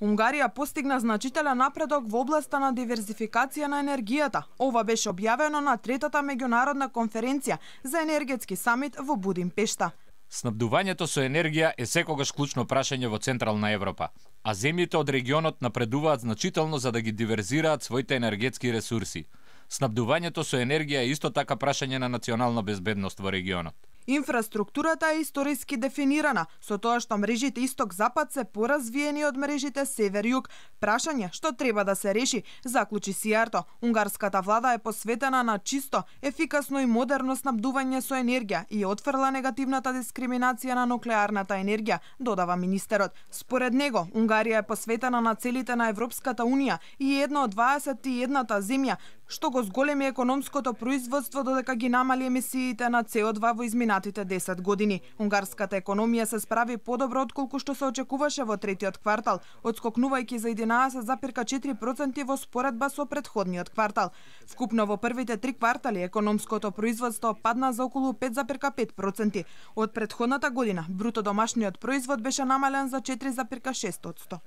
Унгарија постигна значителен напредок во областа на диверзификација на енергијата. Ова беше објавено на третата меѓународна конференција за енергетски самит во Будимпешта. Снабдувањето со енергија е секогаш клучно прашање во Централна Европа, а земјите од регионот напредуваат значително за да ги диверзираат своите енергетски ресурси. Снабдувањето со енергија е исто така прашање на национална безбедност во регионот. Инфраструктурата е историски дефинирана, со тоа што мрежите исток-запад се поразвиени од мрежите север-југ. Прашање што треба да се реши, заклучи Сијарто. Унгарската влада е посветена на чисто, ефикасно и модерно снабдување со енергија и отфрла негативната дискриминација на нуклеарната енергија, додава министерот. Според него, Унгарија е посветена на целите на Европската унија и е една од 21-та земја што го зголеми економското производство додека ги намали емисиите на CO2 во изминатите 10 години. Унгарската економија се справи подобро отколку што се очекуваше во третиот квартал, отскокнувајќи за 11,4% во споредба со претходниот квартал. Вкупно во првите 3 квартали економското производство падна за околу 5,5%. Од претходната година бруто домашниот производ беше намален за 4,6%.